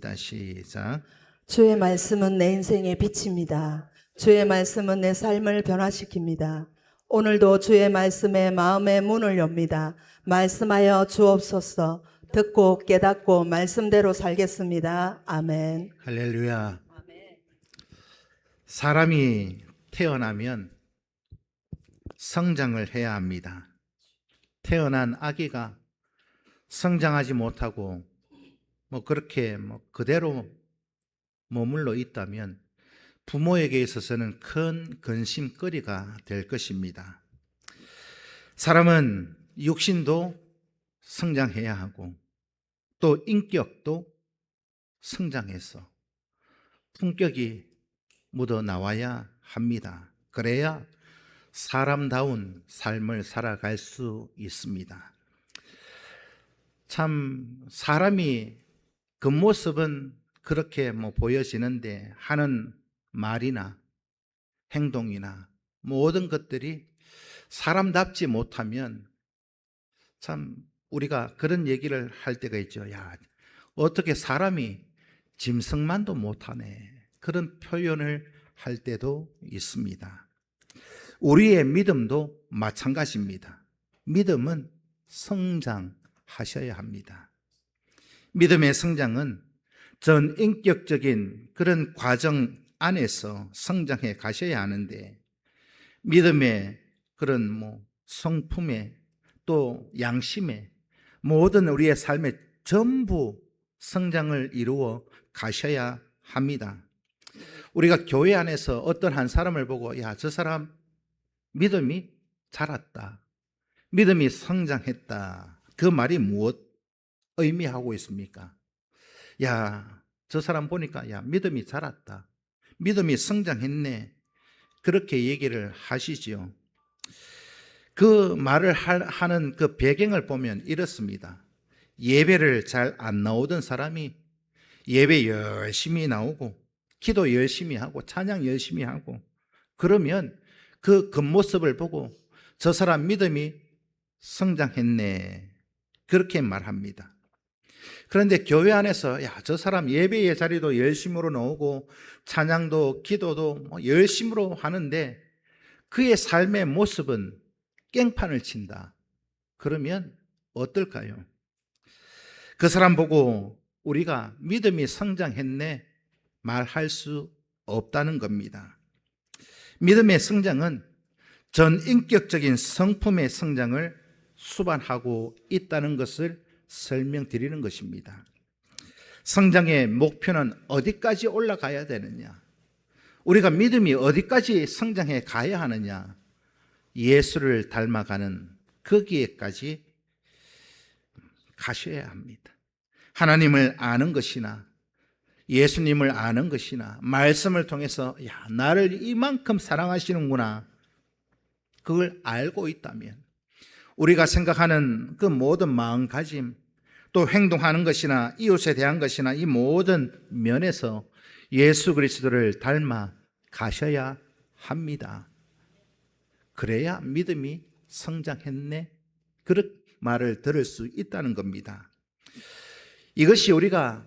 읽겠습니다. 시작. 주의 말씀은 내 인생의 빛입니다. 주의 말씀은 내 삶을 변화시킵니다. 오늘도 주의 말씀에 마음의 문을 엽니다. 말씀하여 주옵소서. 듣고 깨닫고 말씀대로 살겠습니다. 아멘. 할렐루야. 사람이 태어나면 성장을 해야 합니다. 태어난 아기가 성장하지 못하고 그렇게 그대로 머물러 있다면 부모에게 있어서는 큰 근심거리가 될 것입니다. 사람은 육신도 성장해야 하고 또 인격도 성장해서 품격이 묻어 나와야 합니다. 그래야 사람다운 삶을 살아갈 수 있습니다. 참 사람이 겉모습은 그렇게 보여지는데 하는 말이나 행동이나 모든 것들이 사람답지 못하면 참 우리가 그런 얘기를 할 때가 있죠. 야, 어떻게 사람이 짐승만도 못하네. 그런 표현을 할 때도 있습니다. 우리의 믿음도 마찬가지입니다. 믿음은 성장하셔야 합니다. 믿음의 성장은 전 인격적인 그런 과정 안에서 성장해 가셔야 하는데 믿음의 그런 성품에 또 양심에 모든 우리의 삶에 전부 성장을 이루어 가셔야 합니다. 우리가 교회 안에서 어떤 한 사람을 보고 야, 저 사람 믿음이 자랐다, 믿음이 성장했다, 그 말이 무엇 의미하고 있습니까? 야, 저 사람 보니까 야, 믿음이 자랐다, 믿음이 성장했네, 그렇게 얘기를 하시지요. 그 말을 하는 그 배경을 보면 이렇습니다. 예배를 잘 안 나오던 사람이 예배 열심히 나오고 기도 열심히 하고 찬양 열심히 하고 그러면 그 겉모습을 보고 저 사람 믿음이 성장했네, 그렇게 말합니다. 그런데 교회 안에서 야, 저 사람 예배의 자리도 열심으로 나오고 찬양도 기도도 열심으로 하는데 그의 삶의 모습은 깽판을 친다. 그러면 어떨까요? 그 사람 보고 우리가 믿음이 성장했네 말할 수 없다는 겁니다. 믿음의 성장은 전 인격적인 성품의 성장을 수반하고 있다는 것을 설명드리는 것입니다. 성장의 목표는 어디까지 올라가야 되느냐? 우리가 믿음이 어디까지 성장해 가야 하느냐? 예수를 닮아가는 거기에까지 가셔야 합니다. 하나님을 아는 것이나 예수님을 아는 것이나 말씀을 통해서 야, 나를 이만큼 사랑하시는구나, 그걸 알고 있다면 우리가 생각하는 그 모든 마음가짐 또 행동하는 것이나 이웃에 대한 것이나 이 모든 면에서 예수 그리스도를 닮아 가셔야 합니다. 그래야 믿음이 성장했네, 그런 말을 들을 수 있다는 겁니다. 이것이 우리가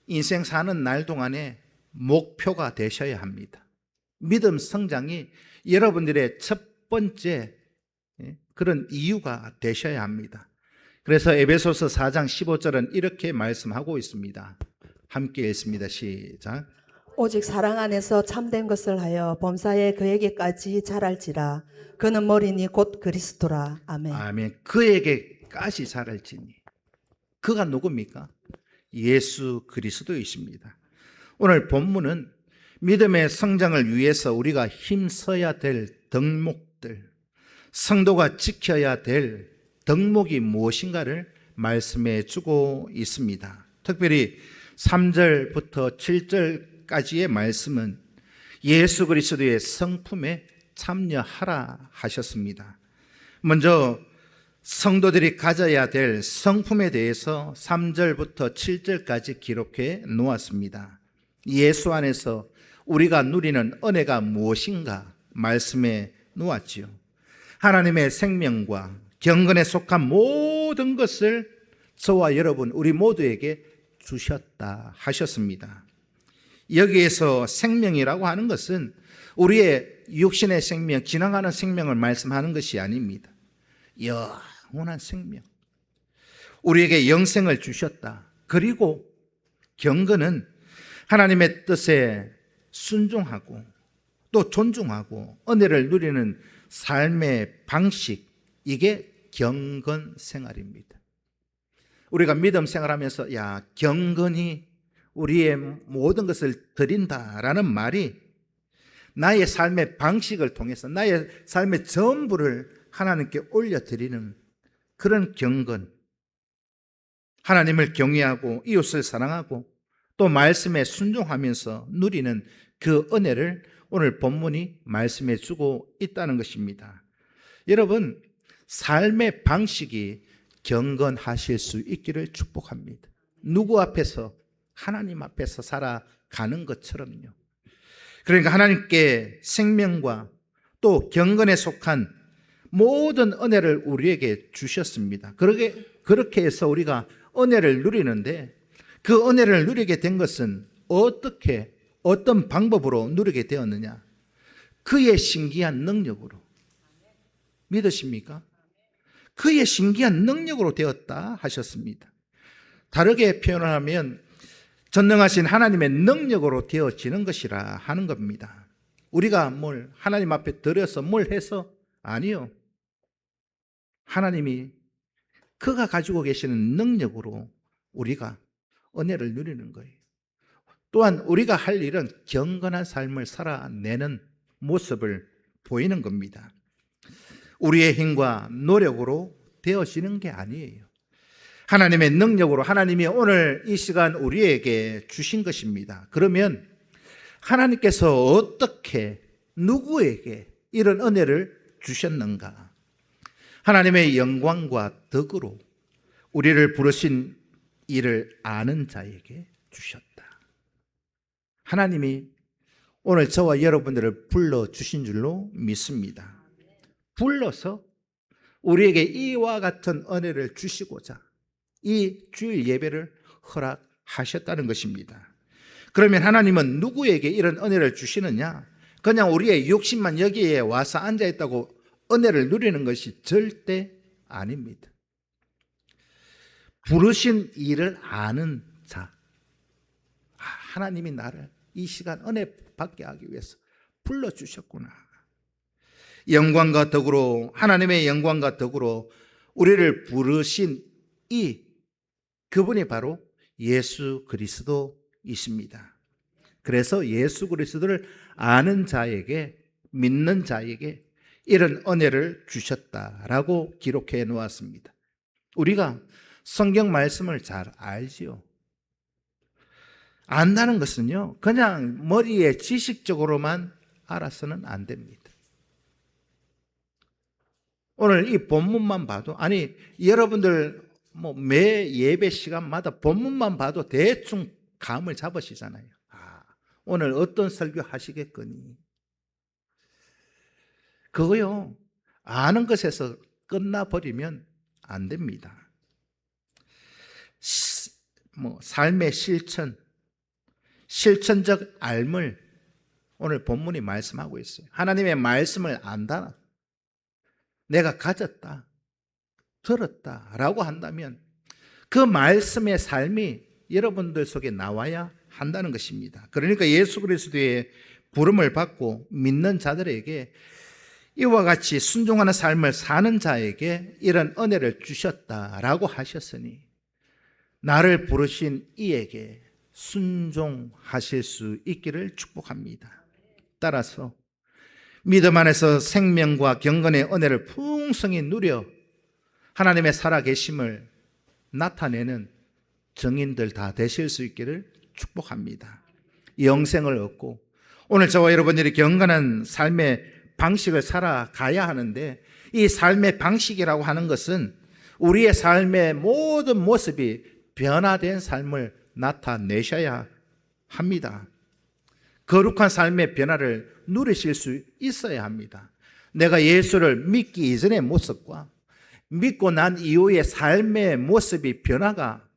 인생 사는 날 동안에 목표가 되셔야 합니다. 믿음 성장이 여러분들의 첫 번째 그런 이유가 되셔야 합니다. 그래서 에베소서 4장 15절은 이렇게 말씀하고 있습니다. 함께 읽습니다. 시작. 오직 사랑 안에서 참된 것을 하여 범사에 그에게까지 자랄지라. 그는 머리니 곧 그리스도라. 아멘. 아멘. 그에게까지 자랄지니. 그가 누굽니까? 예수 그리스도이십니다. 오늘 본문은 믿음의 성장을 위해서 우리가 힘써야 될 덕목들, 성도가 지켜야 될 덕목이 무엇인가를 말씀해 주고 있습니다. 특별히 3절부터 7절까지의 말씀은 예수 그리스도의 성품에 참여하라 하셨습니다. 먼저 성도들이 가져야 될 성품에 대해서 3절부터 7절까지 기록해 놓았습니다. 예수 안에서 우리가 누리는 은혜가 무엇인가 말씀해 놓았지요. 하나님의 생명과 경건에 속한 모든 것을 저와 여러분 우리 모두에게 주셨다 하셨습니다. 여기에서 생명이라고 하는 것은 우리의 육신의 생명, 지나가는 생명을 말씀하는 것이 아닙니다. 영원한 생명. 우리에게 영생을 주셨다. 그리고 경건은 하나님의 뜻에 순종하고 또 존중하고 은혜를 누리는 삶의 방식, 이게 경건 생활입니다. 우리가 믿음 생활하면서 경건히 우리의 모든 것을 드린다라는 말이 나의 삶의 방식을 통해서 나의 삶의 전부를 하나님께 올려드리는 그런 경건, 하나님을 경외하고 이웃을 사랑하고 또 말씀에 순종하면서 누리는 그 은혜를 오늘 본문이 말씀해 주고 있다는 것입니다. 여러분, 삶의 방식이 경건하실 수 있기를 축복합니다. 누구 앞에서? 하나님 앞에서 살아가는 것처럼요. 그러니까 하나님께 생명과 또 경건에 속한 모든 은혜를 우리에게 주셨습니다. 그렇게 해서 우리가 은혜를 누리는데 그 은혜를 누리게 된 것은 어떤 방법으로 누리게 되었느냐? 그의 신기한 능력으로. 믿으십니까? 그의 신기한 능력으로 되었다 하셨습니다. 다르게 표현을 하면 전능하신 하나님의 능력으로 되어지는 것이라 하는 겁니다. 우리가 뭘 하나님 앞에 드려서 뭘 해서? 아니요. 하나님이 그가 가지고 계시는 능력으로 우리가 은혜를 누리는 거예요. 또한 우리가 할 일은 경건한 삶을 살아내는 모습을 보이는 겁니다. 우리의 힘과 노력으로 되어지는 게 아니에요. 하나님의 능력으로 하나님이 오늘 이 시간 우리에게 주신 것입니다. 그러면 하나님께서 어떻게 누구에게 이런 은혜를 주셨는가? 하나님의 영광과 덕으로 우리를 부르신 이를 아는 자에게 주셨다. 하나님이 오늘 저와 여러분들을 불러주신 줄로 믿습니다. 불러서 우리에게 이와 같은 은혜를 주시고자 이 주일 예배를 허락하셨다는 것입니다. 그러면 하나님은 누구에게 이런 은혜를 주시느냐? 그냥 우리의 욕심만 여기에 와서 앉아있다고 은혜를 누리는 것이 절대 아닙니다. 부르신 이를 아는 자. 하나님이 나를 이 시간 은혜 받게 하기 위해서 불러주셨구나. 영광과 덕으로, 하나님의 영광과 덕으로 우리를 부르신 그분이 바로 예수 그리스도이십니다. 그래서 예수 그리스도를 아는 자에게, 믿는 자에게 이런 은혜를 주셨다라고 기록해 놓았습니다. 우리가 성경 말씀을 잘 알지요. 안다는 것은요, 그냥 머리에 지식적으로만 알아서는 안 됩니다. 오늘 이 본문만 봐도, 여러분들 매 예배 시간마다 본문만 봐도 대충 감을 잡으시잖아요. 오늘 어떤 설교 하시겠거니. 그거요, 아는 것에서 끝나버리면 안 됩니다. 삶의 실천적 알물, 오늘 본문이 말씀하고 있어요. 하나님의 말씀을 안다, 내가 가졌다, 들었다라고 한다면 그 말씀의 삶이 여러분들 속에 나와야 한다는 것입니다. 그러니까 예수 그리스도의 부름을 받고 믿는 자들에게 이와 같이 순종하는 삶을 사는 자에게 이런 은혜를 주셨다라고 하셨으니 나를 부르신 이에게 순종하실 수 있기를 축복합니다. 따라서 믿음 안에서 생명과 경건의 은혜를 풍성히 누려 하나님의 살아계심을 나타내는 증인들 다 되실 수 있기를 축복합니다. 영생을 얻고 오늘 저와 여러분들이 경건한 삶의 방식을 살아가야 하는데, 이 삶의 방식이라고 하는 것은 우리의 삶의 모든 모습이 변화된 삶을 나타내셔야 합니다. 거룩한 삶의 변화를 누리실 수 있어야 합니다. 내가 예수를 믿기 이전의 모습과 믿고 난 이후의 삶의 모습이 변화가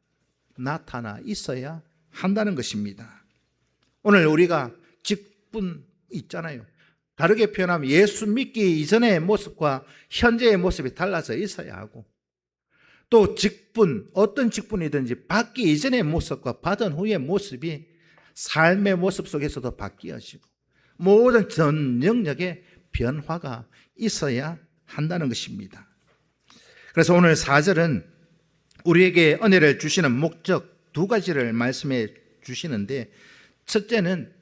나타나 있어야 한다는 것입니다. 오늘 우리가 직분 있잖아요. 다르게 표현하면 예수 믿기 이전의 모습과 현재의 모습이 달라져 있어야 하고, 또 직분, 어떤 직분이든지 받기 이전의 모습과 받은 후의 모습이 삶의 모습 속에서도 바뀌어지고 모든 전 영역의 변화가 있어야 한다는 것입니다. 그래서 오늘 4절은 우리에게 은혜를 주시는 목적 두 가지를 말씀해 주시는데, 첫째는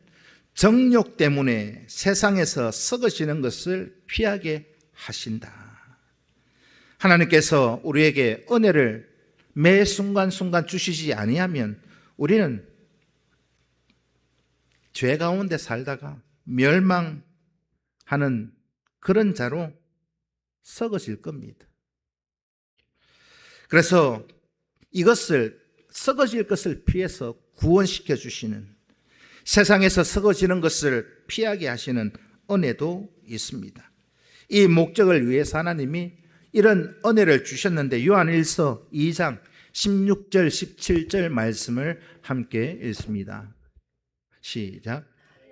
정욕 때문에 세상에서 썩어지는 것을 피하게 하신다. 하나님께서 우리에게 은혜를 매 순간순간 주시지 아니하면 우리는 죄 가운데 살다가 멸망하는 그런 자로 썩어질 겁니다. 그래서 이것을, 썩어질 것을 피해서 구원시켜 주시는, 세상에서 썩어지는 것을 피하게 하시는 은혜도 있습니다. 이 목적을 위해서 하나님이 이런 은혜를 주셨는데, 요한일서 2장 16절 17절 말씀을 함께 읽습니다. 시작.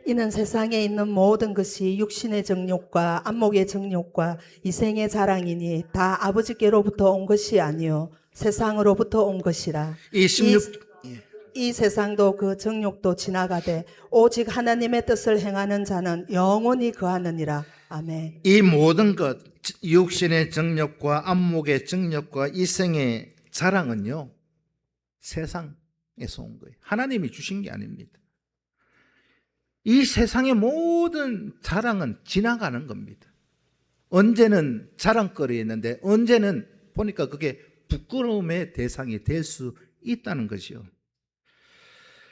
이는 세상에 있는 모든 것이 육신의 정욕과 안목의 정욕과 이생의 자랑이니 다 아버지께로부터 온 것이 아니요 세상으로부터 온 것이라. 이 세상도 그 정욕도 지나가되 오직 하나님의 뜻을 행하는 자는 영원히 거하느니라. 아멘. 이 모든 것, 육신의 정욕과 안목의 정욕과 이생의 자랑은요, 세상에서 온 거예요. 하나님이 주신 게 아닙니다. 이 세상의 모든 자랑은 지나가는 겁니다. 언제는 자랑거리였는데 언제는 보니까 그게 부끄러움의 대상이 될 수 있다는 것이요.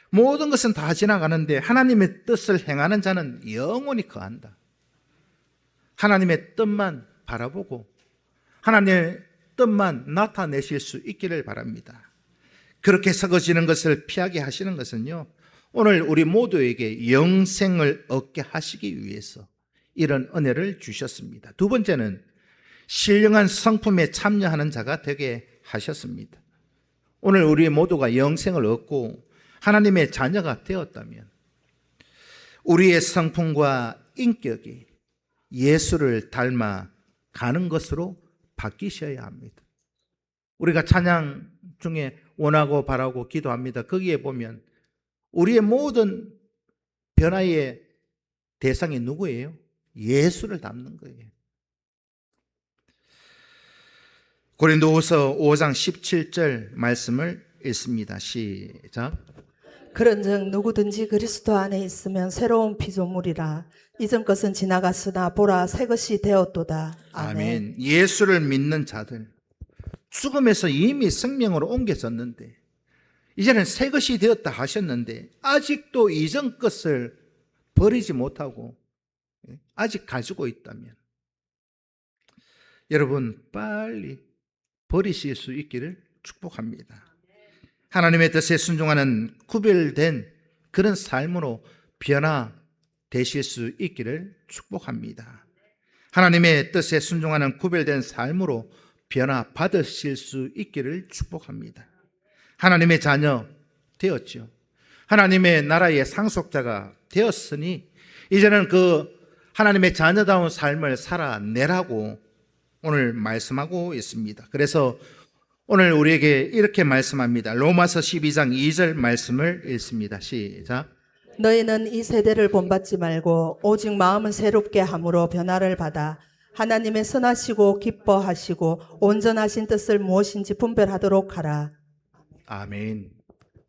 모든 것은 다 지나가는데 하나님의 뜻을 행하는 자는 영원히 거한다. 하나님의 뜻만 바라보고 하나님의 뜻만 나타내실 수 있기를 바랍니다. 그렇게 썩어지는 것을 피하게 하시는 것은요, 오늘 우리 모두에게 영생을 얻게 하시기 위해서 이런 은혜를 주셨습니다. 두 번째는 신령한 성품에 참여하는 자가 되게 하셨습니다. 오늘 우리 모두가 영생을 얻고 하나님의 자녀가 되었다면 우리의 성품과 인격이 예수를 닮아 가는 것으로 바뀌셔야 합니다. 우리가 찬양 중에 원하고 바라고 기도합니다. 거기에 보면 우리의 모든 변화의 대상이 누구예요? 예수를 닮는 거예요. 고린도후서 5장 17절 말씀을 읽습니다. 시작. 그런즉 누구든지 그리스도 안에 있으면 새로운 피조물이라. 이전 것은 지나갔으나 보라 새 것이 되었도다. 아멘. 예수를 믿는 자들, 죽음에서 이미 생명으로 옮겨졌는데 이제는 새 것이 되었다 하셨는데 아직도 이전 것을 버리지 못하고 아직 가지고 있다면 여러분 빨리 버리실 수 있기를 축복합니다. 하나님의 뜻에 순종하는 구별된 그런 삶으로 변화되실 수 있기를 축복합니다. 하나님의 뜻에 순종하는 구별된 삶으로 변화받으실 수 있기를 축복합니다. 하나님의 자녀 되었죠. 하나님의 나라의 상속자가 되었으니 이제는 그 하나님의 자녀다운 삶을 살아내라고 오늘 말씀하고 있습니다. 그래서 오늘 우리에게 이렇게 말씀합니다. 로마서 12장 2절 말씀을 읽습니다. 시작. 너희는 이 세대를 본받지 말고 오직 마음을 새롭게 함으로 변화를 받아 하나님의 선하시고 기뻐하시고 온전하신 뜻을 무엇인지 분별하도록 하라. 아멘.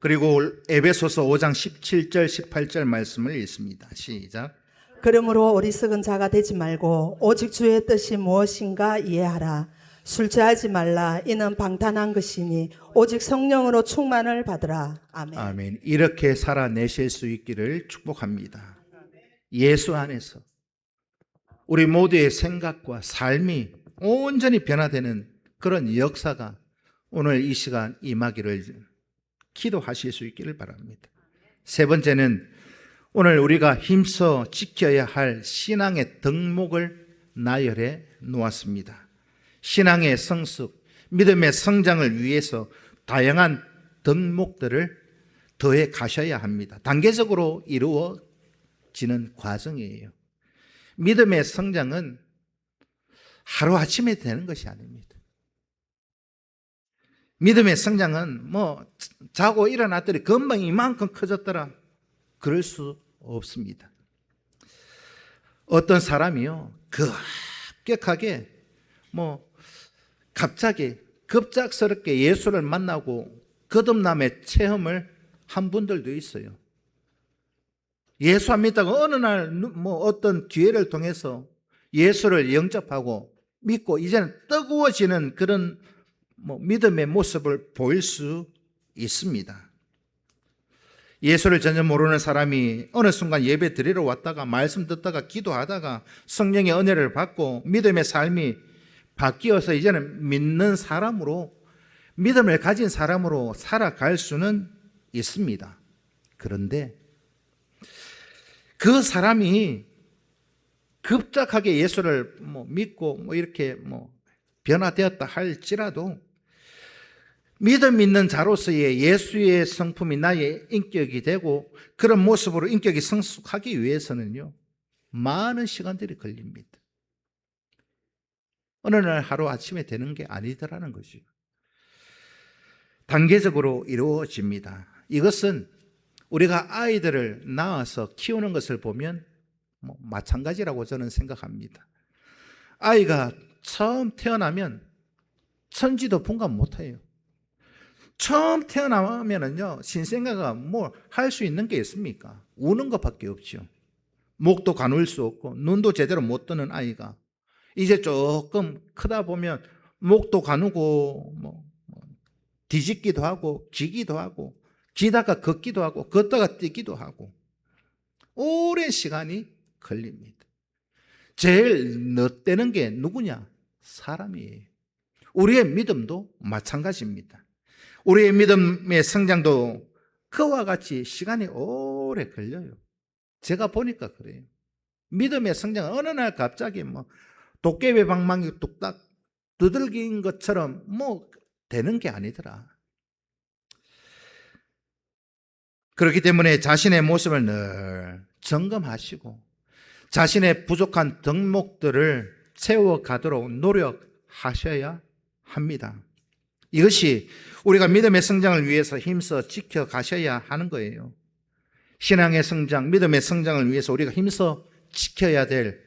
그리고 에베소서 5장 17절 18절 말씀을 읽습니다. 시작. 그러므로 어리석은 자가 되지 말고 오직 주의 뜻이 무엇인가 이해하라. 술 취하지 말라. 이는 방탄한 것이니 오직 성령으로 충만을 받으라. 아멘. 아멘. 이렇게 살아내실 수 있기를 축복합니다. 예수 안에서 우리 모두의 생각과 삶이 온전히 변화되는 그런 역사가 오늘 이 시간 임하기를 기도하실 수 있기를 바랍니다. 세 번째는 오늘 우리가 힘써 지켜야 할 신앙의 덕목을 나열해 놓았습니다. 신앙의 성숙, 믿음의 성장을 위해서 다양한 덕목들을 더해 가셔야 합니다. 단계적으로 이루어지는 과정이에요. 믿음의 성장은 하루아침에 되는 것이 아닙니다. 믿음의 성장은 뭐 자고 일어났더니 금방 이만큼 커졌더라 그럴 수 없습니다. 어떤 사람이요 급격하게 뭐 갑자기 급작스럽게 예수를 만나고 거듭남의 체험을 한 분들도 있어요. 예수 안 믿다가 어느 날 뭐 어떤 기회를 통해서 예수를 영접하고 믿고 이제는 뜨거워지는 그런 뭐 믿음의 모습을 보일 수 있습니다. 예수를 전혀 모르는 사람이 어느 순간 예배 드리러 왔다가 말씀 듣다가 기도하다가 성령의 은혜를 받고 믿음의 삶이 바뀌어서 이제는 믿는 사람으로 믿음을 가진 사람으로 살아갈 수는 있습니다. 그런데 그 사람이 급작하게 예수를 믿고 이렇게 변화되었다 할지라도 믿음 있는 자로서의 예수의 성품이 나의 인격이 되고 그런 모습으로 인격이 성숙하기 위해서는요 많은 시간들이 걸립니다. 어느 날 하루아침에 되는 게 아니더라는 것이요. 단계적으로 이루어집니다. 이것은 우리가 아이들을 낳아서 키우는 것을 보면 마찬가지라고 저는 생각합니다. 아이가 처음 태어나면 천지도 분간 못해요. 처음 태어나면은요 신생아가 뭐 할 수 있는 게 있습니까? 우는 것밖에 없죠. 목도 가눌 수 없고 눈도 제대로 못 뜨는 아이가 이제 조금 크다 보면 목도 가누고 뒤집기도 하고 기기도 하고 기다가 걷기도 하고 걷다가 뛰기도 하고 오랜 시간이 걸립니다. 제일 늦대는 게 누구냐? 사람이에요. 우리의 믿음도 마찬가지입니다. 우리의 믿음의 성장도 그와 같이 시간이 오래 걸려요. 제가 보니까 그래요. 믿음의 성장은 어느 날 갑자기 도깨비 방망이 뚝딱 두들긴 것처럼 되는 게 아니더라. 그렇기 때문에 자신의 모습을 늘 점검하시고 자신의 부족한 덕목들을 채워가도록 노력하셔야 합니다. 이것이 우리가 믿음의 성장을 위해서 힘써 지켜가셔야 하는 거예요. 신앙의 성장, 믿음의 성장을 위해서 우리가 힘써 지켜야 될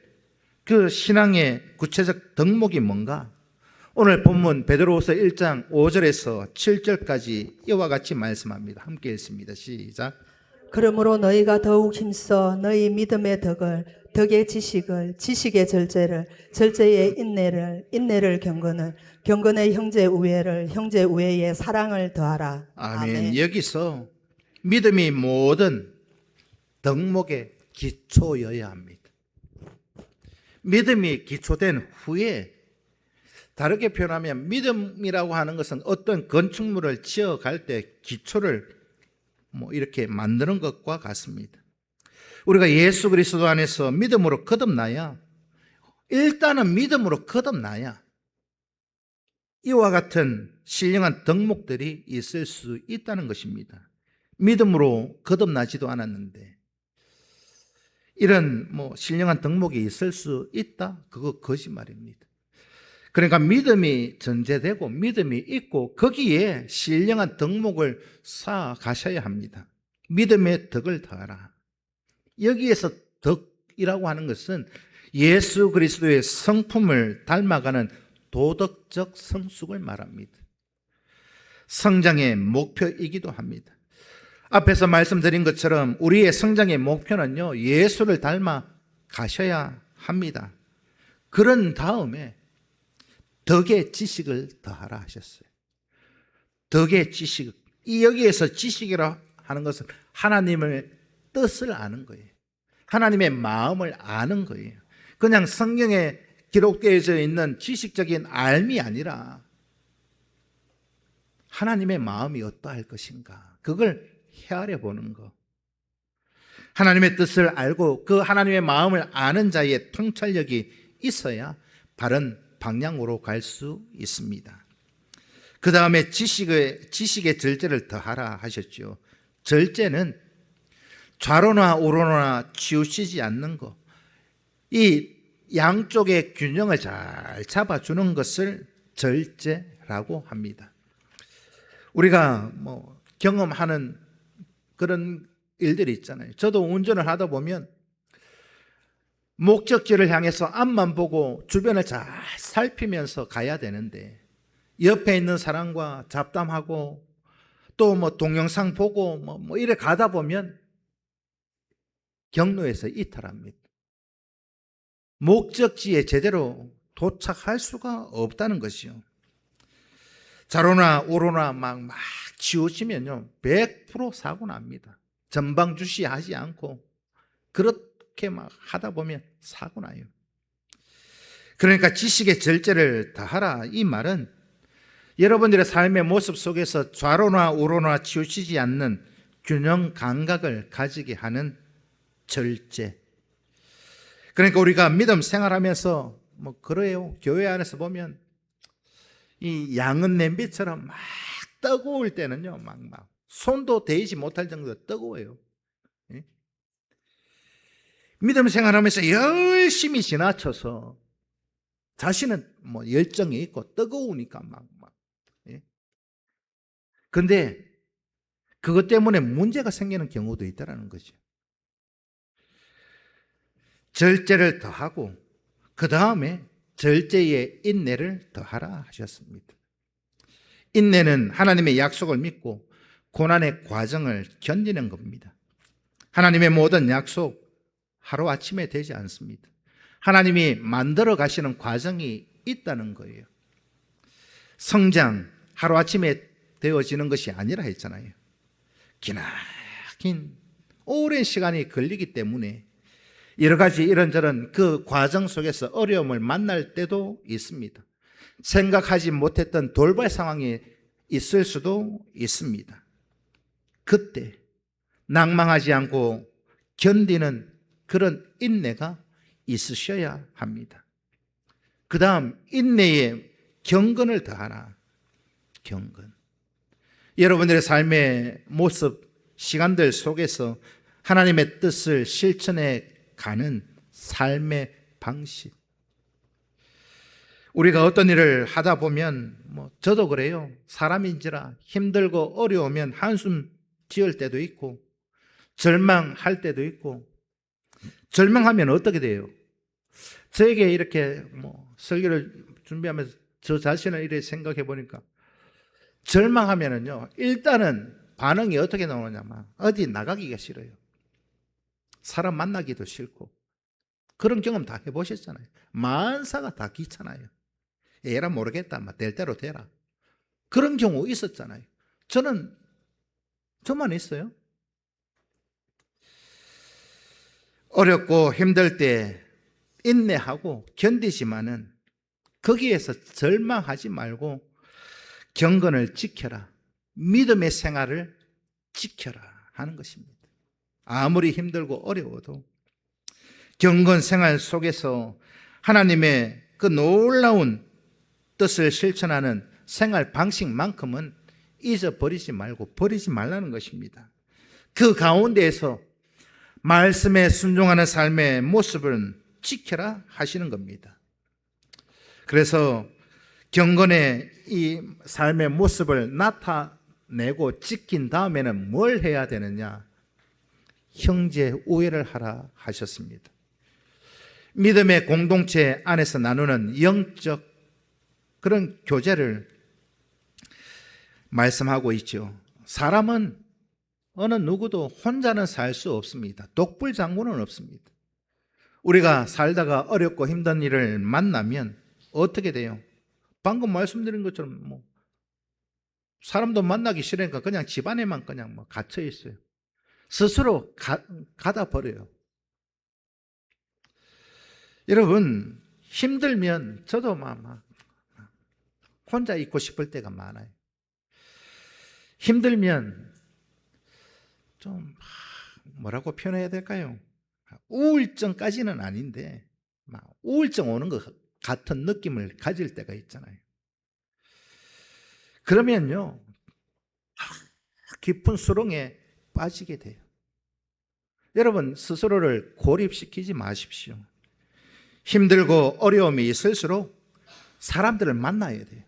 그 신앙의 구체적 덕목이 뭔가? 오늘 본문 베드로후서 1장 5절에서 7절까지 이와 같이 말씀합니다. 함께 읽습니다. 시작. 그러므로 너희가 더욱 힘써 너희 믿음의 덕을, 덕의 지식을, 지식의 절제를, 절제의 인내를, 인내를 경건을, 경건의 형제 우애를, 형제 우애의 사랑을 더하라. 아멘. 여기서 믿음이 모든 덕목의 기초여야 합니다. 믿음이 기초된 후에 다르게 표현하면 믿음이라고 하는 것은 어떤 건축물을 지어갈 때 기초를 이렇게 만드는 것과 같습니다. 우리가 예수 그리스도 안에서 믿음으로 거듭나야 일단은 믿음으로 거듭나야 이와 같은 신령한 덕목들이 있을 수 있다는 것입니다. 믿음으로 거듭나지도 않았는데 이런 신령한 덕목이 있을 수 있다? 그거 거짓말입니다. 그러니까 믿음이 전제되고 믿음이 있고 거기에 신령한 덕목을 쌓아 가셔야 합니다. 믿음의 덕을 더하라. 여기에서 덕이라고 하는 것은 예수 그리스도의 성품을 닮아가는 도덕적 성숙을 말합니다. 성장의 목표이기도 합니다. 앞에서 말씀드린 것처럼 우리의 성장의 목표는요, 예수를 닮아 가셔야 합니다. 그런 다음에 덕의 지식을 더하라 하셨어요. 덕의 지식. 여기에서 지식이라 하는 것은 하나님의 뜻을 아는 거예요. 하나님의 마음을 아는 거예요. 그냥 성경에 기록되어져 있는 지식적인 알미 아니라 하나님의 마음이 어떠할 것인가. 그걸 헤아려 보는 거. 하나님의 뜻을 알고 그 하나님의 마음을 아는 자의 통찰력이 있어야 바른 방향으로 갈 수 있습니다. 그 다음에 지식의 절제를 더하라 하셨죠. 절제는 좌로나 우로나 치우치지 않는 것, 이 양쪽의 균형을 잘 잡아주는 것을 절제라고 합니다. 우리가 경험하는 그런 일들이 있잖아요. 저도 운전을 하다 보면 목적지를 향해서 앞만 보고 주변을 잘 살피면서 가야 되는데, 옆에 있는 사람과 잡담하고 또 동영상 보고 이래 가다 보면 경로에서 이탈합니다. 목적지에 제대로 도착할 수가 없다는 것이요. 좌로나 우로나 막 치우치면요 100% 사고 납니다. 전방주시하지 않고 그렇게 막 하다 보면 사고 나요. 그러니까 지식의 절제를 다하라, 이 말은 여러분들의 삶의 모습 속에서 좌로나 우로나 치우치지 않는 균형 감각을 가지게 하는 절제. 그러니까 우리가 믿음 생활하면서 그래요. 교회 안에서 보면 이 양은 냄비처럼 막 뜨거울 때는요, 막 손도 대지 못할 정도로 뜨거워요. 예? 믿음 생활하면서 열심히 지나쳐서 자신은 열정이 있고 뜨거우니까 예? 근데 그것 때문에 문제가 생기는 경우도 있다는 거죠. 절제를 더하고 그 다음에 절제의 인내를 더하라 하셨습니다. 인내는 하나님의 약속을 믿고 고난의 과정을 견디는 겁니다. 하나님의 모든 약속 하루아침에 되지 않습니다. 하나님이 만들어 가시는 과정이 있다는 거예요. 성장 하루아침에 되어지는 것이 아니라 했잖아요. 기나긴 오랜 시간이 걸리기 때문에 여러 가지 이런저런 그 과정 속에서 어려움을 만날 때도 있습니다. 생각하지 못했던 돌발 상황이 있을 수도 있습니다. 그때 낭망하지 않고 견디는 그런 인내가 있으셔야 합니다. 그 다음 인내에 경건을 더하라. 경건. 여러분들의 삶의 모습, 시간들 속에서 하나님의 뜻을 실천해 가는 삶의 방식. 우리가 어떤 일을 하다 보면 저도 그래요. 사람인지라 힘들고 어려우면 한숨 지을 때도 있고 절망할 때도 있고, 절망하면 어떻게 돼요? 저에게 이렇게 설교를 준비하면서 저 자신을 이렇게 생각해 보니까 절망하면은요 일단은 반응이 어떻게 나오냐면 어디 나가기가 싫어요. 사람 만나기도 싫고. 그런 경험 다 해보셨잖아요. 만사가 다 귀찮아요. 에라 모르겠다, 될 대로 되라. 그런 경우 있었잖아요. 저만 있어요. 어렵고 힘들 때 인내하고 견디지만은 거기에서 절망하지 말고 경건을 지켜라, 믿음의 생활을 지켜라 하는 것입니다. 아무리 힘들고 어려워도 경건 생활 속에서 하나님의 그 놀라운 뜻을 실천하는 생활 방식만큼은 잊어버리지 말고 버리지 말라는 것입니다. 그 가운데에서 말씀에 순종하는 삶의 모습을 지켜라 하시는 겁니다. 그래서 경건의 이 삶의 모습을 나타내고 지킨 다음에는 뭘 해야 되느냐? 형제 우애를 하라 하셨습니다. 믿음의 공동체 안에서 나누는 영적 그런 교제를 말씀하고 있죠. 사람은 어느 누구도 혼자는 살 수 없습니다. 독불장군은 없습니다. 우리가 살다가 어렵고 힘든 일을 만나면 어떻게 돼요? 방금 말씀드린 것처럼 사람도 만나기 싫으니까 그냥 집안에만 그냥 갇혀 있어요. 스스로 가다 버려요. 여러분, 힘들면 저도 혼자 있고 싶을 때가 많아요. 힘들면 좀 뭐라고 표현해야 될까요? 우울증까지는 아닌데 우울증 오는 것 같은 느낌을 가질 때가 있잖아요. 그러면요, 깊은 수렁에 빠지게 돼요. 여러분, 스스로를 고립시키지 마십시오. 힘들고 어려움이 있을수록 사람들을 만나야 돼요.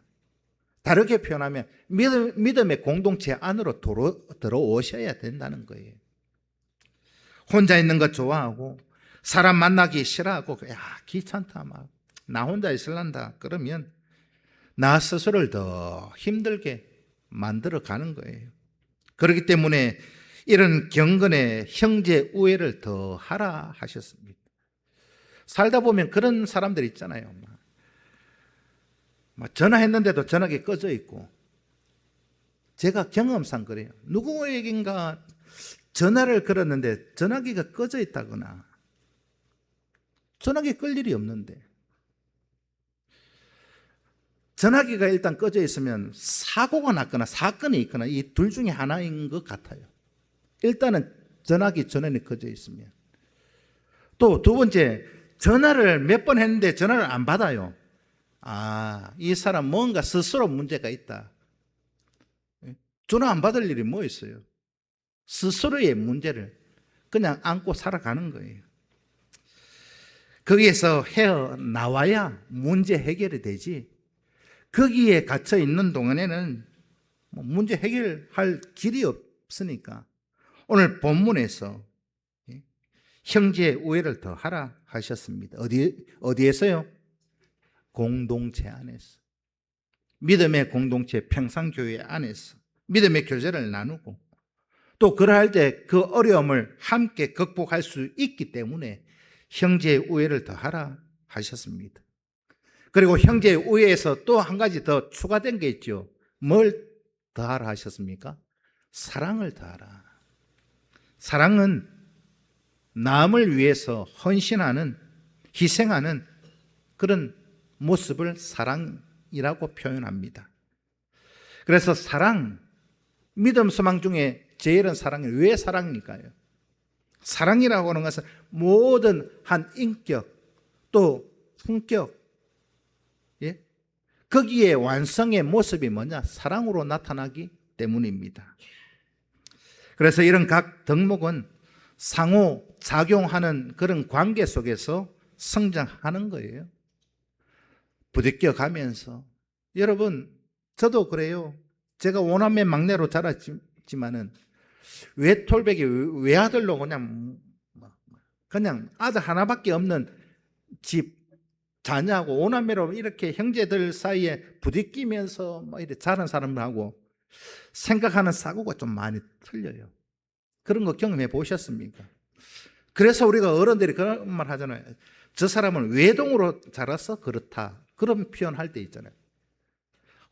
다르게 표현하면 믿음의 공동체 안으로 들어오셔야 된다는 거예요. 혼자 있는 것 좋아하고 사람 만나기 싫어하고 야 귀찮다 막 나 혼자 있을란다 그러면 나 스스로를 더 힘들게 만들어 가는 거예요. 그렇기 때문에 이런 경건의 형제 우애를 더 하라 하셨습니다. 살다 보면 그런 사람들 있잖아요. 전화했는데도 전화기 꺼져 있고, 제가 경험상 그래요. 누구에겐가 전화를 걸었는데 전화기가 꺼져 있다거나, 전화기 끌 일이 없는데, 전화기가 일단 꺼져 있으면 사고가 났거나 사건이 있거나 이 둘 중에 하나인 것 같아요. 일단은 전화기 전원이 꺼져 있으면. 또 두 번째, 전화를 몇 번 했는데 전화를 안 받아요. 아, 이 사람 뭔가 스스로 문제가 있다. 전화 안 받을 일이 뭐 있어요? 스스로의 문제를 그냥 안고 살아가는 거예요. 거기에서 헤어나와야 문제 해결이 되지, 거기에 갇혀 있는 동안에는 문제 해결할 길이 없으니까 오늘 본문에서 형제 우애를 더 하라 하셨습니다. 어디에서요? 공동체 안에서. 믿음의 공동체 평상교회 안에서 믿음의 교제를 나누고, 또 그러할 때 그 어려움을 함께 극복할 수 있기 때문에 형제 우애를 더 하라 하셨습니다. 그리고 형제 우애에서 또 한 가지 더 추가된 게 있죠. 뭘 더하라 하셨습니까? 사랑을 더하라. 사랑은 남을 위해서 헌신하는, 희생하는 그런 모습을 사랑이라고 표현합니다. 그래서 사랑, 믿음, 소망 중에 제일은 사랑이 왜 사랑일까요? 사랑이라고 하는 것은 모든 한 인격 또 품격, 거기에 완성의 모습이 뭐냐? 사랑으로 나타나기 때문입니다. 그래서 이런 각 덕목은 상호 작용하는 그런 관계 속에서 성장하는 거예요. 부딪혀 가면서. 여러분, 저도 그래요. 제가 오남매 막내로 자랐지만은 외톨백이 외아들로 그냥 아들 하나밖에 없는 집 자녀하고 오남매로 이렇게 형제들 사이에 부딪히면서 이렇게 자란 사람하고 생각하는 사고가 좀 많이 틀려요. 그런 거 경험해 보셨습니까? 그래서 우리가 어른들이 그런 말 하잖아요. 저 사람은 외동으로 자라서 그렇다. 그런 표현할 때 있잖아요.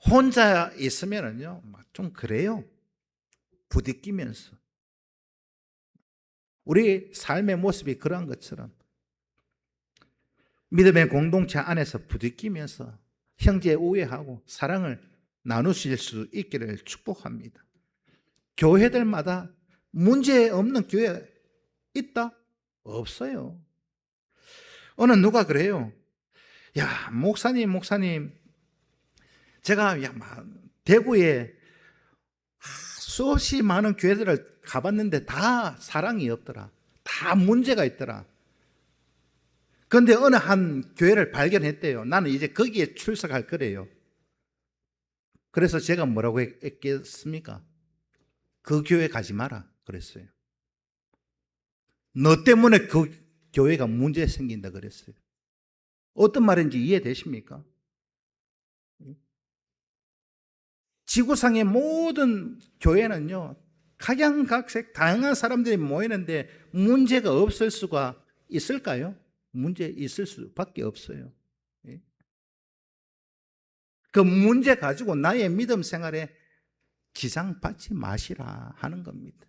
혼자 있으면은요, 좀 그래요. 부딪히면서. 우리 삶의 모습이 그러한 것처럼 믿음의 공동체 안에서 부딪히면서 형제 우애하고 사랑을 나누실 수 있기를 축복합니다. 교회들마다 문제 없는 교회 있다? 없어요. 어느 누가 그래요. 야, 목사님, 제가 대구에 수없이 많은 교회들을 가봤는데 다 사랑이 없더라. 다 문제가 있더라. 그런데 어느 한 교회를 발견했대요. 나는 이제 거기에 출석할 거래요. 그래서 제가 뭐라고 했겠습니까? 그 교회 가지 마라 그랬어요. 너 때문에 그 교회가 문제 생긴다 그랬어요. 어떤 말인지 이해되십니까? 지구상의 모든 교회는요, 각양각색 다양한 사람들이 모이는데 문제가 없을 수가 있을까요? 문제 있을 수밖에 없어요. 그 문제 가지고 나의 믿음 생활에 지장받지 마시라 하는 겁니다.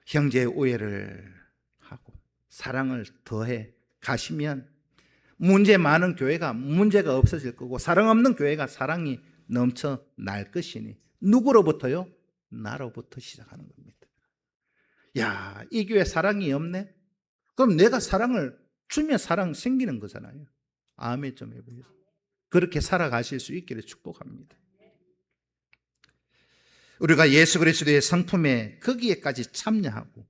형제의 우애를 하고 사랑을 더해 가시면 문제 많은 교회가 문제가 없어질 거고 사랑 없는 교회가 사랑이 넘쳐날 것이니 누구로부터요? 나로부터 시작하는 겁니다. 야, 이 교회 사랑이 없네? 그럼 내가 사랑을 주면 사랑 생기는 거잖아요. 아멘 좀 해보세요. 그렇게 살아가실 수 있기를 축복합니다. 우리가 예수 그리스도의 성품에 거기에까지 참여하고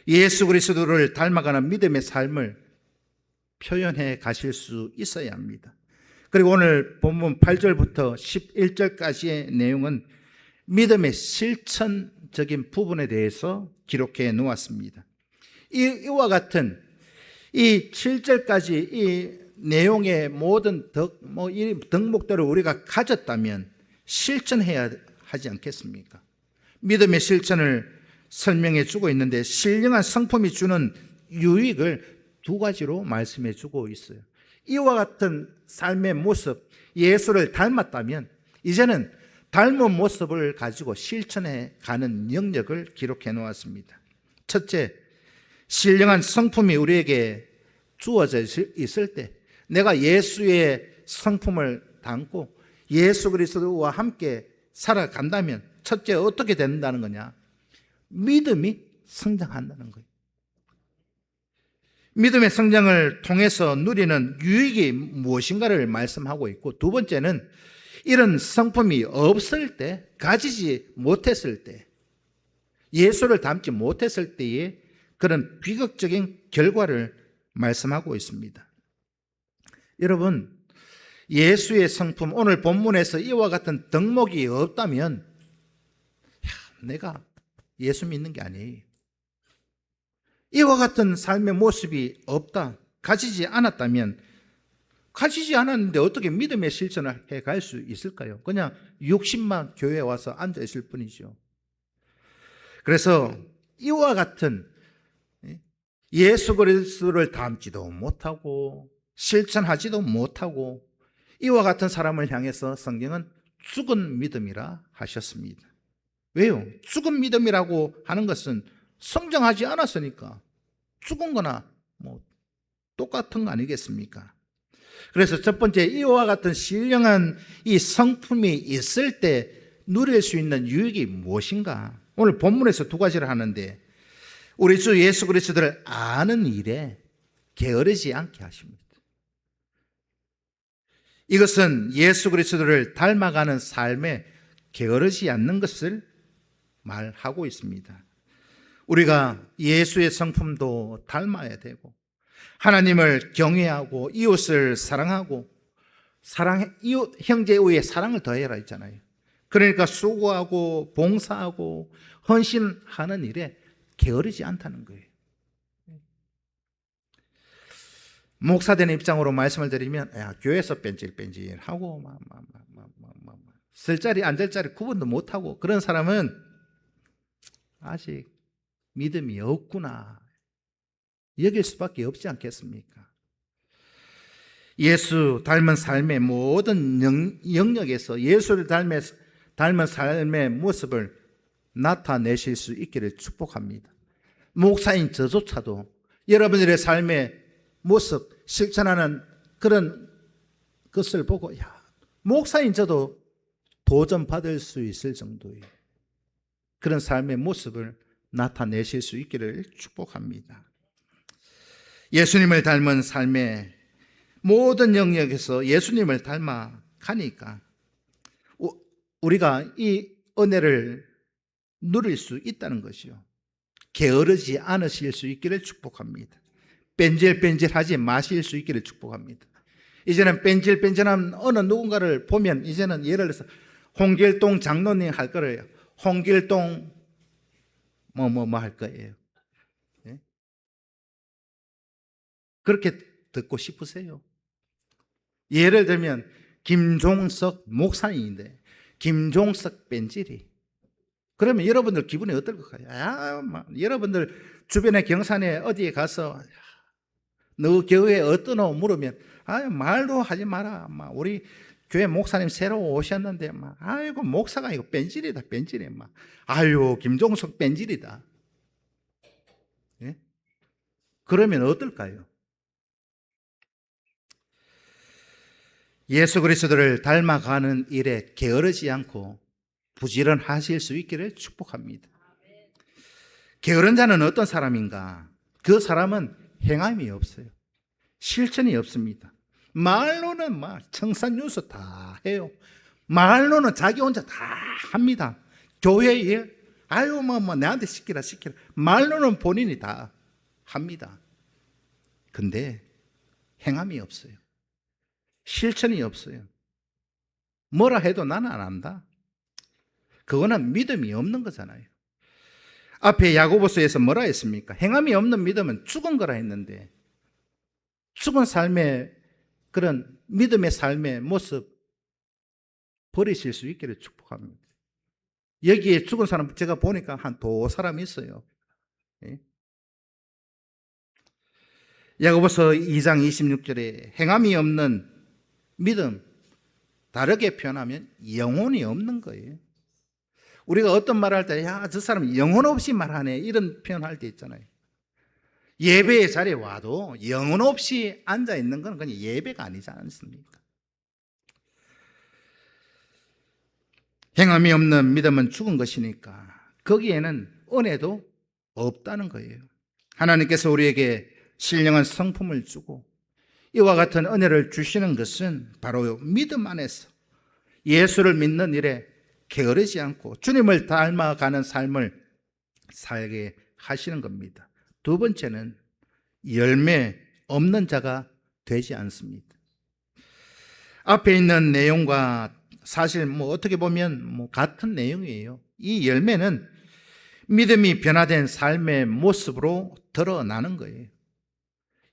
예수 그리스도를 닮아가는 믿음의 삶을 표현해 가실 수 있어야 합니다. 그리고 오늘 본문 8절부터 11절까지의 내용은 믿음의 실천적인 부분에 대해서 기록해 놓았습니다. 이와 같은 이 7절까지 이 내용의 모든 이 덕목들을 우리가 가졌다면 실천해야 하지 않겠습니까? 믿음의 실천을 설명해 주고 있는데 신령한 성품이 주는 유익을 두 가지로 말씀해 주고 있어요. 이와 같은 삶의 모습, 예수를 닮았다면 이제는 닮은 모습을 가지고 실천해 가는 영역을 기록해 놓았습니다. 첫째, 신령한 성품이 우리에게 주어져 있을 때 내가 예수의 성품을 담고 예수 그리스도와 함께 살아간다면 첫째 어떻게 된다는 거냐? 믿음이 성장한다는 거예요. 믿음의 성장을 통해서 누리는 유익이 무엇인가를 말씀하고 있고, 두 번째는 이런 성품이 없을 때, 가지지 못했을 때, 예수를 닮지 못했을 때의 그런 비극적인 결과를 말씀하고 있습니다. 여러분, 예수의 성품, 오늘 본문에서 이와 같은 덕목이 없다면 내가 예수 믿는 게 아니에요. 이와 같은 삶의 모습이 없다, 가지지 않았다면, 가지지 않았는데 어떻게 믿음의 실천을 해갈 수 있을까요? 그냥 60만 교회에 와서 앉아 있을 뿐이죠. 그래서 이와 같은 예수 그리스도를 닮지도 못하고 실천하지도 못하고 이와 같은 사람을 향해서 성경은 죽은 믿음이라 하셨습니다. 왜요? 죽은 믿음이라고 하는 것은 성장하지 않았으니까 죽은 거나 똑같은 거 아니겠습니까? 그래서 첫 번째, 이와 같은 신령한 이 성품이 있을 때 누릴 수 있는 유익이 무엇인가? 오늘 본문에서 두 가지를 하는데, 우리 주 예수 그리스도를 아는 일에 게으르지 않게 하십니다. 이것은 예수 그리스도를 닮아가는 삶에 게으르지 않는 것을 말하고 있습니다. 우리가 예수의 성품도 닮아야 되고, 하나님을 경외하고 이웃을 사랑하고, 이웃 형제 위에 사랑을 더해라 했잖아요. 그러니까 수고하고 봉사하고 헌신하는 일에 게으르지 않다는 거예요. 목사된 입장으로 말씀을 드리면, 교회에서 뺀질뺀질하고 쓸 자리 앉을 자리 구분도 못하고 그런 사람은 아직 믿음이 없구나 여길 수밖에 없지 않겠습니까? 예수 닮은 삶의 모든 영역에서 예수를 닮은 삶의 모습을 나타내실 수 있기를 축복합니다. 목사인 저조차도 여러분들의 삶의 모습 실천하는 그런 것을 보고 목사인 저도 도전받을 수 있을 정도의 그런 삶의 모습을 나타내실 수 있기를 축복합니다. 예수님을 닮은 삶의 모든 영역에서 예수님을 닮아가니까 우리가 이 은혜를 누릴 수 있다는 것이요. 게으르지 않으실 수 있기를 축복합니다. 뺀질뺀질하지 마실 수 있기를 축복합니다. 이제는 뺀질뺀질한 어느 누군가를 보면 이제는 예를 들어서 홍길동 장로님 할 거예요. 홍길동 뭐 할 거예요. 네? 그렇게 듣고 싶으세요? 예를 들면 김종석 목사님인데 김종석 뺀질이, 그러면 여러분들 기분이 어떨까요? 여러분들 주변의 경산에 어디에 가서 너 교회에 어떠노 물으면 말도 하지 마라. 우리 교회 목사님 새로 오셨는데 아이고 목사가 이거 뺀질이다 뺀질해. 아유 김종석 뺀질이다. 예? 그러면 어떨까요? 예수 그리스도를 닮아가는 일에 게으르지 않고 부지런하실 수 있기를 축복합니다. 게으른 자는 어떤 사람인가? 그 사람은 행함이 없어요. 실천이 없습니다. 말로는 막 청산유수 다 해요. 말로는 자기 혼자 다 합니다. 교회 일, 아유, 내한테 시키라. 말로는 본인이 다 합니다. 근데 행함이 없어요. 실천이 없어요. 뭐라 해도 나는 안 한다. 그거는 믿음이 없는 거잖아요. 앞에 야고보서에서 뭐라 했습니까? 행함이 없는 믿음은 죽은 거라 했는데, 죽은 삶의 그런 믿음의 삶의 모습 버리실 수 있기를 축복합니다. 여기에 죽은 사람 제가 보니까 한 두 사람 있어요. 야고보서 2장 26절에 행함이 없는 믿음, 다르게 표현하면 영혼이 없는 거예요. 우리가 어떤 말을 할 때, 야, 저 사람 영혼 없이 말하네, 이런 표현할 때 있잖아요. 예배의 자리에 와도 영혼 없이 앉아 있는 건 그냥 예배가 아니지 않습니까? 행함이 없는 믿음은 죽은 것이니까 거기에는 은혜도 없다는 거예요. 하나님께서 우리에게 신령한 성품을 주고 이와 같은 은혜를 주시는 것은 바로 믿음 안에서 예수를 믿는 일에 게으르지 않고 주님을 닮아가는 삶을 살게 하시는 겁니다. 두 번째는 열매 없는 자가 되지 않습니다. 앞에 있는 내용과 사실 어떻게 보면 같은 내용이에요. 이 열매는 믿음이 변화된 삶의 모습으로 드러나는 거예요.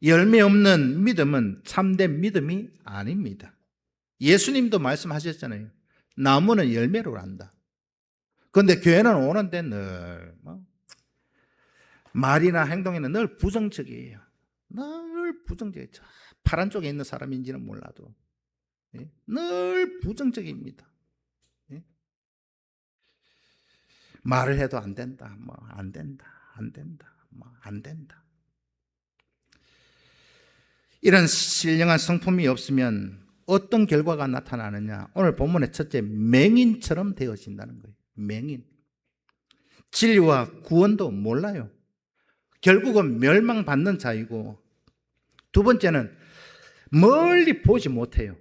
열매 없는 믿음은 참된 믿음이 아닙니다. 예수님도 말씀하셨잖아요. 나무는 열매로 난다. 그런데 교회는 오는데 늘 말이나 행동에는 늘 부정적이에요. 늘 부정적이에요. 파란 쪽에 있는 사람인지는 몰라도 늘 부정적입니다. 말을 해도 안 된다. 안 된다. 안 된다. 이런 신령한 성품이 없으면 어떤 결과가 나타나느냐? 오늘 본문의 첫째, 맹인처럼 되어진다는 거예요. 맹인. 진리와 구원도 몰라요. 결국은 멸망받는 자이고, 두 번째는 멀리 보지 못해요.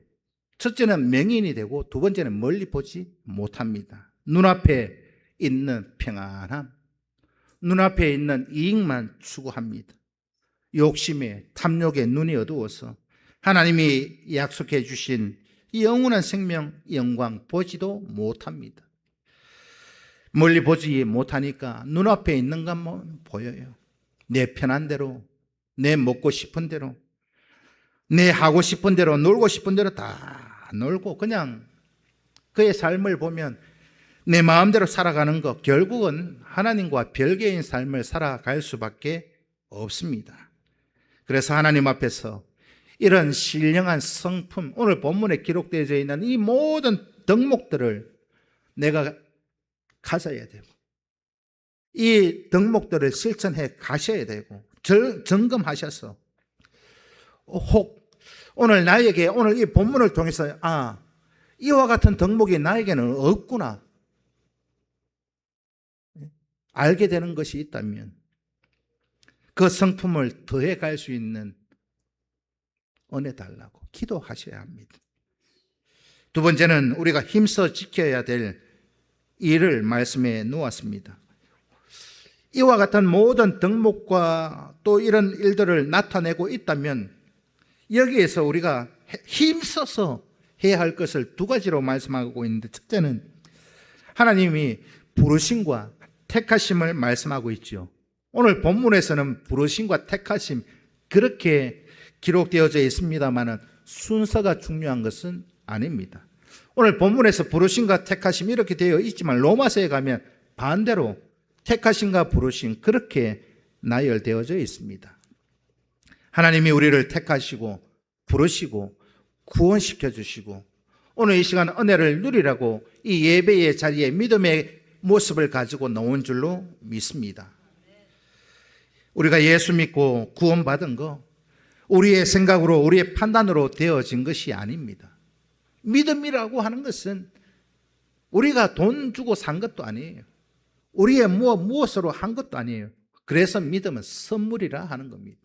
첫째는 맹인이 되고 두 번째는 멀리 보지 못합니다. 눈앞에 있는 평안함, 눈앞에 있는 이익만 추구합니다. 욕심에 탐욕에 눈이 어두워서 하나님이 약속해 주신 영원한 생명, 영광 보지도 못합니다. 멀리 보지 못하니까 눈앞에 있는 것만 보여요. 내 편한 대로, 내 먹고 싶은 대로, 내 하고 싶은 대로, 놀고 싶은 대로 다 놀고 그냥 그의 삶을 보면 내 마음대로 살아가는 것, 결국은 하나님과 별개인 삶을 살아갈 수밖에 없습니다. 그래서 하나님 앞에서 이런 신령한 성품, 오늘 본문에 기록되어 있는 이 모든 덕목들을 내가 가져야 되고 이 덕목들을 실천해 가셔야 되고 점검하셔서 혹 오늘 나에게 오늘 이 본문을 통해서 이와 같은 덕목이 나에게는 없구나 알게 되는 것이 있다면 그 성품을 더해 갈 수 있는 은혜 달라고 기도하셔야 합니다. 두 번째는 우리가 힘써 지켜야 될 일을 말씀해 놓았습니다. 이와 같은 모든 덕목과 또 이런 일들을 나타내고 있다면 여기에서 우리가 힘써서 해야 할 것을 두 가지로 말씀하고 있는데, 첫째는 하나님이 부르심과 택하심을 말씀하고 있죠. 오늘 본문에서는 부르심과 택하심 그렇게 기록되어져 있습니다만 순서가 중요한 것은 아닙니다. 오늘 본문에서 부르심과 택하심 이렇게 되어 있지만 로마서에 가면 반대로 택하심과 부르심 그렇게 나열되어져 있습니다. 하나님이 우리를 택하시고 부르시고 구원시켜 주시고 오늘 이 시간 은혜를 누리라고 이 예배의 자리에 믿음의 모습을 가지고 나온 줄로 믿습니다. 우리가 예수 믿고 구원받은 거 우리의 생각으로 우리의 판단으로 되어진 것이 아닙니다. 믿음이라고 하는 것은 우리가 돈 주고 산 것도 아니에요. 우리의 무엇으로 한 것도 아니에요. 그래서 믿음은 선물이라 하는 겁니다.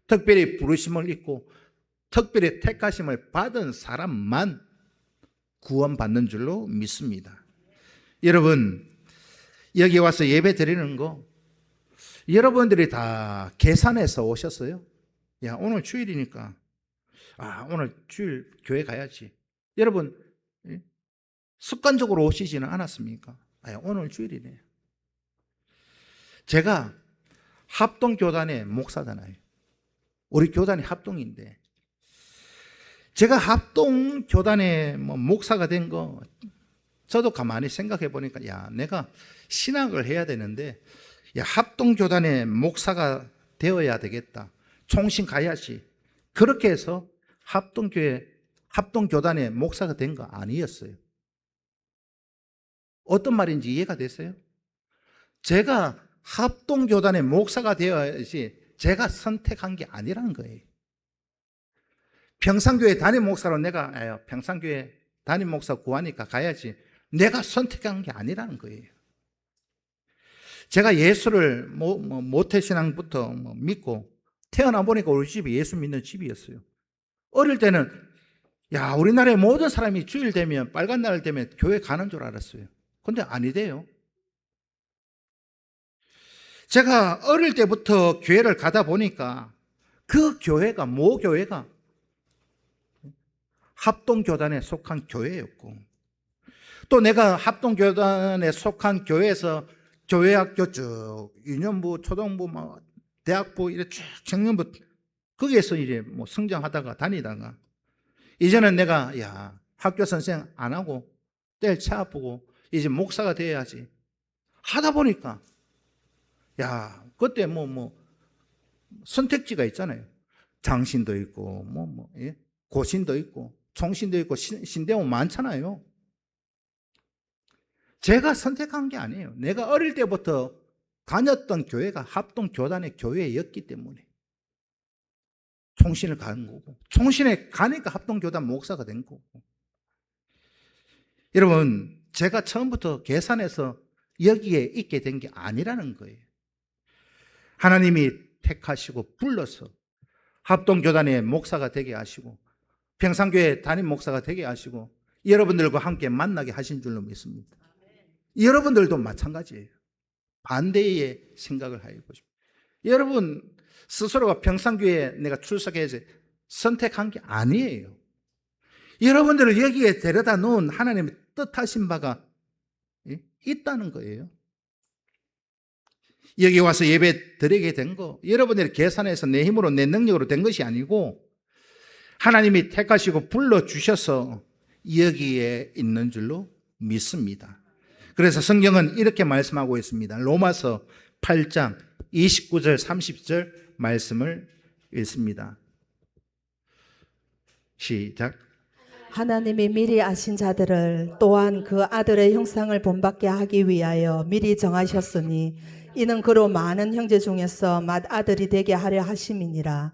특별히 부르심을 입고 특별히 택하심을 받은 사람만 구원받는 줄로 믿습니다. 여러분, 여기 와서 예배 드리는 거 여러분들이 다 계산해서 오셨어요? 야, 오늘 주일이니까 오늘 주일 교회 가야지. 여러분 습관적으로 오시지는 않았습니까? 오늘 주일이네. 제가 합동교단의 목사잖아요. 우리 교단이 합동인데 제가 합동교단의 목사가 된 거 저도 가만히 생각해 보니까 내가 신학을 해야 되는데 합동교단의 목사가 되어야 되겠다. 총신 가야지. 그렇게 해서 합동교단의 목사가 된 거 아니었어요. 어떤 말인지 이해가 됐어요? 제가 합동교단의 목사가 되어야지 제가 선택한 게 아니라는 거예요. 평산교회 담임 목사로 내가 평산교회 담임 목사 구하니까 가야지 내가 선택한 게 아니라는 거예요. 제가 예수를 모태신앙부터 믿고 태어나 보니까 우리 집이 예수 믿는 집이었어요. 어릴 때는 우리나라의 모든 사람이 주일 되면 빨간 날 되면 교회 가는 줄 알았어요. 근데 아니대요. 제가 어릴 때부터 교회를 가다 보니까 그 교회가 교회가 합동교단에 속한 교회였고 또 내가 합동교단에 속한 교회에서 교회학교 쭉 유년부, 초등부, 대학부 이렇게 쭉 청년부 거기에서 이제 성장하다가 다니다가 이제는 내가 학교 선생 안 하고 때를 차 아프고 이제 목사가 돼야지 하다 보니까 그때 선택지가 있잖아요. 장신도 있고 고신도 있고 총신도 있고 신대원 많잖아요. 제가 선택한 게 아니에요. 내가 어릴 때부터 다녔던 교회가 합동교단의 교회였기 때문에 총신을 가는 거고 총신에 가니까 합동교단 목사가 된 거고. 여러분, 제가 처음부터 계산해서 여기에 있게 된 게 아니라는 거예요. 하나님이 택하시고 불러서 합동교단의 목사가 되게 하시고 평산교회 담임 목사가 되게 하시고 여러분들과 함께 만나게 하신 줄로 믿습니다. 여러분들도 마찬가지예요. 반대의 생각을 해보십시오. 여러분 스스로가 평산교회에 내가 출석해서 선택한 게 아니에요. 여러분들을 여기에 데려다 놓은 하나님의 뜻하신 바가 있다는 거예요. 여기 와서 예배 드리게 된 거 여러분들이 계산해서 내 힘으로 내 능력으로 된 것이 아니고 하나님이 택하시고 불러주셔서 여기에 있는 줄로 믿습니다. 그래서 성경은 이렇게 말씀하고 있습니다. 로마서 8장 29절 30절 말씀을 읽습니다. 시작. 하나님이 미리 아신 자들을 또한 그 아들의 형상을 본받게 하기 위하여 미리 정하셨으니 이는 그로 많은 형제 중에서 맏아들이 되게 하려 하심이니라.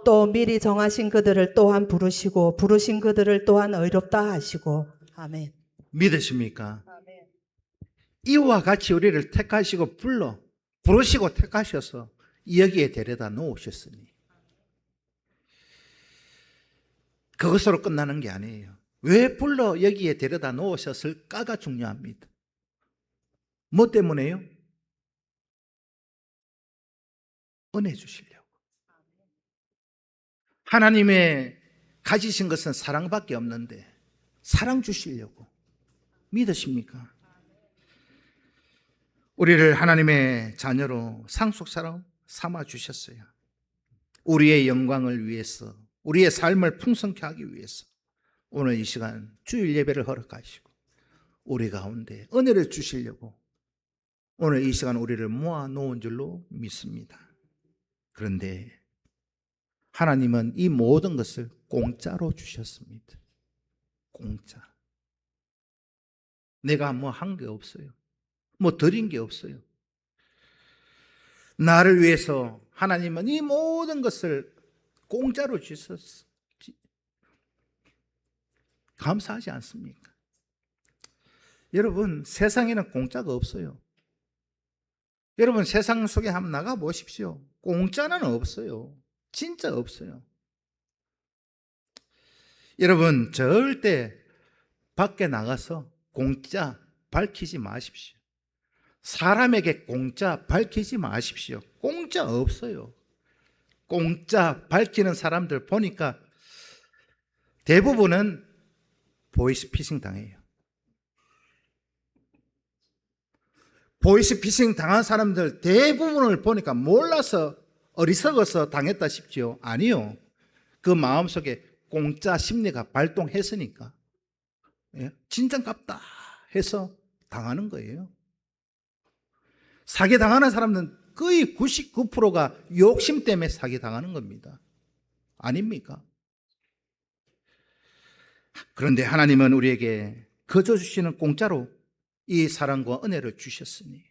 또 미리 정하신 그들을 또한 부르시고 부르신 그들을 또한 의롭다 하시고. 아멘. 믿으십니까? 아멘. 이와 같이 우리를 택하시고 부르시고 택하셔서 여기에 데려다 놓으셨으니 그것으로 끝나는 게 아니에요. 왜 불러 여기에 데려다 놓으셨을까가 중요합니다. 뭐 때문에요? 은혜 주시려고. 하나님의 가지신 것은 사랑밖에 없는데 사랑 주시려고. 믿으십니까? 우리를 하나님의 자녀로 상속사로 삼아 주셨어요. 우리의 영광을 위해서, 우리의 삶을 풍성케 하기 위해서 오늘 이 시간 주일 예배를 허락하시고 우리 가운데 은혜를 주시려고 오늘 이 시간 우리를 모아 놓은 줄로 믿습니다. 그런데 하나님은 이 모든 것을 공짜로 주셨습니다. 공짜. 내가 한 게 없어요. 드린 게 없어요. 나를 위해서 하나님은 이 모든 것을 공짜로 주셨어. 감사하지 않습니까? 여러분, 세상에는 공짜가 없어요. 여러분, 세상 속에 한번 나가 보십시오. 공짜는 없어요. 진짜 없어요. 여러분, 절대 밖에 나가서 공짜 밝히지 마십시오. 사람에게 공짜 밝히지 마십시오. 공짜 없어요. 공짜 밝히는 사람들 보니까 대부분은 보이스피싱 당해요. 보이스피싱 당한 사람들 대부분을 보니까 몰라서 어리석어서 당했다 싶지요. 아니요. 그 마음속에 공짜 심리가 발동했으니까 진짠갑다 해서 당하는 거예요. 사기당하는 사람들은 거의 99%가 욕심 때문에 사기당하는 겁니다. 아닙니까? 그런데 하나님은 우리에게 거저 주시는 공짜로 이 사랑과 은혜를 주셨으니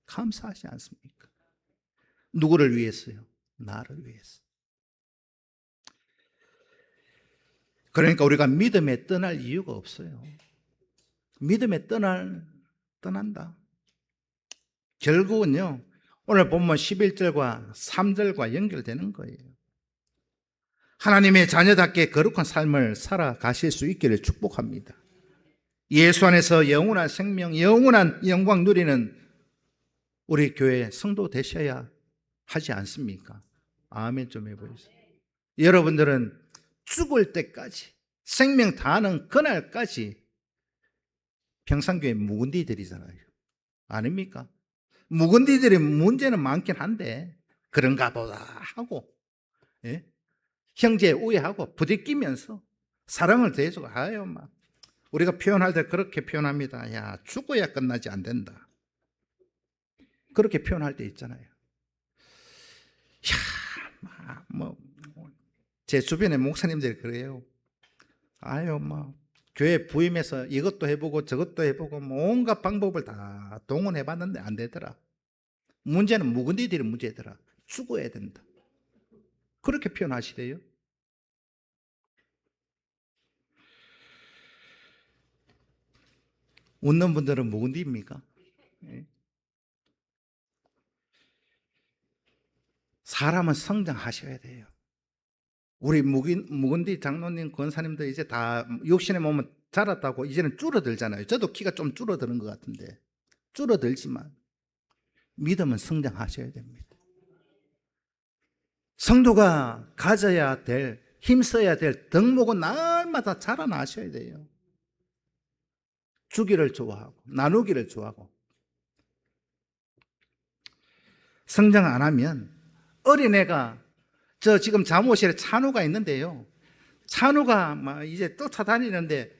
감사하지 않습니까? 누구를 위해서요? 나를 위해서. 그러니까 우리가 믿음에 떠날 이유가 없어요. 믿음에 떠난다. 결국은요, 오늘 본문 11절과 3절과 연결되는 거예요. 하나님의 자녀답게 거룩한 삶을 살아가실 수 있기를 축복합니다. 예수 안에서 영원한 생명, 영원한 영광 누리는 우리 교회 성도 되셔야 하지 않습니까? 아멘 좀 해보세요. 여러분들은 죽을 때까지, 생명 다하는 그날까지 평산교회 묵은디들이잖아요. 아닙니까? 묵은디들이 문제는 많긴 한데 그런가 보다 하고, 예? 형제 우애하고 부대끼면서 사랑을 대해주고, 아유, 막 우리가 표현할 때 그렇게 표현합니다. 야, 죽어야 끝나지 안 된다. 그렇게 표현할 때 있잖아요. 야, 제 주변에 목사님들이 그래요. 아유, 교회 부임해서 이것도 해보고 저것도 해보고 온갖 방법을 다 동원해봤는데 안 되더라. 문제는 묵은디들이 문제더라. 죽어야 된다. 그렇게 표현하시대요. 웃는 분들은 묵은디입니까? 사람은 성장하셔야 돼요. 우리 묵은디 장로님, 권사님들 이제 다 육신의 몸은 자랐다고 이제는 줄어들잖아요. 저도 키가 좀 줄어드는 것 같은데, 줄어들지만 믿음은 성장하셔야 됩니다. 성도가 가져야 될, 힘써야 될 덕목은 날마다 자라나셔야 돼요. 주기를 좋아하고 나누기를 좋아하고. 성장 안 하면 어린애가, 저 지금 잠옷실에 찬우가 있는데요, 찬우가 막 이제 쫓아다니는데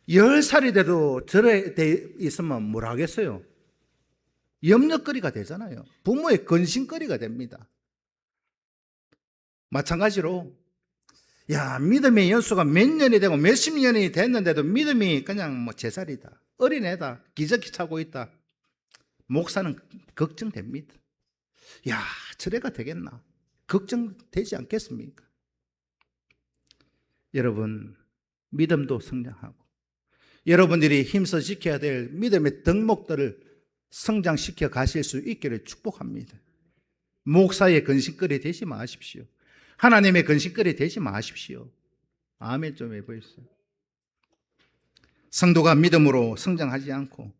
10살이 돼도 저래 돼 있으면 뭘 하겠어요? 염려거리가 되잖아요. 부모의 근심거리가 됩니다. 마찬가지로 믿음의 연수가 몇 년이 되고 몇십 년이 됐는데도 믿음이 그냥 제살이다, 어린애다, 기저귀 차고 있다, 목사는 걱정됩니다. 저래가 되겠나? 걱정되지 않겠습니까? 여러분, 믿음도 성장하고 여러분들이 힘써 지켜야 될 믿음의 덕목들을 성장시켜 가실 수 있기를 축복합니다. 목사의 근심거리 되지 마십시오. 하나님의 근심거리 되지 마십시오. 아멘 좀 해보세요. 성도가 믿음으로 성장하지 않고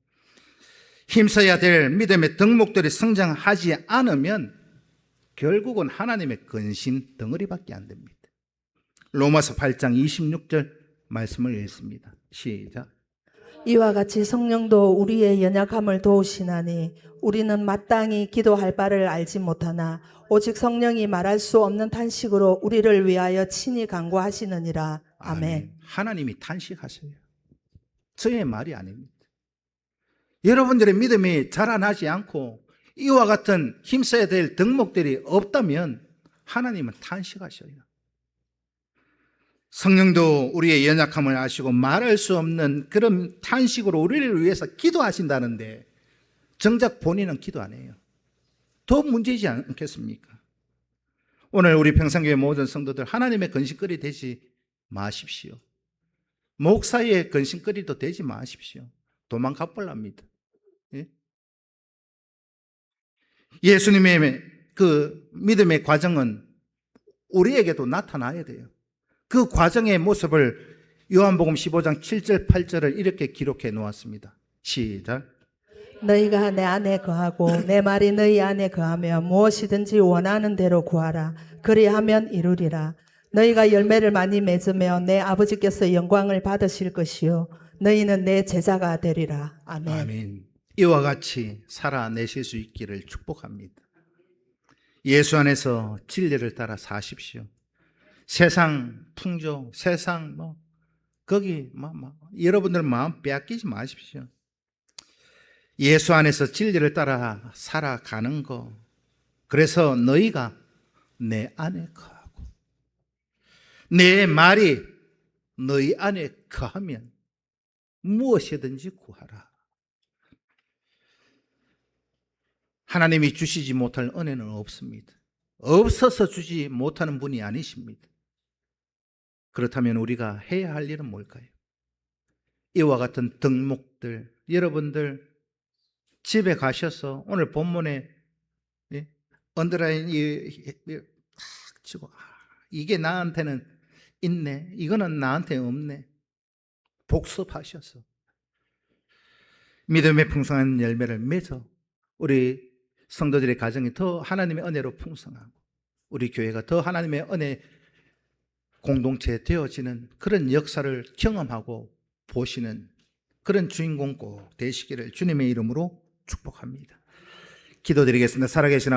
힘써야 될 믿음의 덕목들이 성장하지 않으면 결국은 하나님의 근심 덩어리밖에 안 됩니다. 로마서 8장 26절 말씀을 읽습니다. 시작. 이와 같이 성령도 우리의 연약함을 도우시나니 우리는 마땅히 기도할 바를 알지 못하나 오직 성령이 말할 수 없는 탄식으로 우리를 위하여 친히 간구하시느니라. 아멘. 하나님이 탄식하셔요. 저의 말이 아닙니다. 여러분들의 믿음이 자라나지 않고 이와 같은 힘써야 될 덕목들이 없다면 하나님은 탄식하셔요. 성령도 우리의 연약함을 아시고 말할 수 없는 그런 탄식으로 우리를 위해서 기도하신다는데 정작 본인은 기도 안 해요. 더 문제이지 않겠습니까? 오늘 우리 평산교회 모든 성도들 하나님의 근심거리 되지 마십시오. 목사의 근심거리도 되지 마십시오. 도망가볼랍니다. 예수님의 그 믿음의 과정은 우리에게도 나타나야 돼요. 그 과정의 모습을 요한복음 15장 7절 8절을 이렇게 기록해 놓았습니다. 시작. 너희가 내 안에 거하고 내 말이 너희 안에 거하며 무엇이든지 원하는 대로 구하라. 그리하면 이루리라. 너희가 열매를 많이 맺으며 내 아버지께서 영광을 받으실 것이요 너희는 내 제자가 되리라. 아멘. 아멘. 이와 같이 살아내실 수 있기를 축복합니다. 예수 안에서 진리를 따라 사십시오. 세상 풍조, 세상 거기 여러분들 마음 빼앗기지 마십시오. 예수 안에서 진리를 따라 살아가는 거. 그래서 너희가 내 안에 거하고 내 말이 너희 안에 거하면 무엇이든지 구하라. 하나님이 주시지 못할 은혜는 없습니다. 없어서 주지 못하는 분이 아니십니다. 그렇다면 우리가 해야 할 일은 뭘까요? 이와 같은 덕목들, 여러분들 집에 가셔서 오늘 본문에 언더라인 치고 이게 나한테는 있네, 이거는 나한테 없네, 복습하셔서 믿음의 풍성한 열매를 맺어 우리 성도들의 가정이 더 하나님의 은혜로 풍성하고 우리 교회가 더 하나님의 은혜 공동체 되어지는 그런 역사를 경험하고 보시는 그런 주인공 꼭 되시기를 주님의 이름으로 축복합니다. 기도드리겠습니다. 살아계신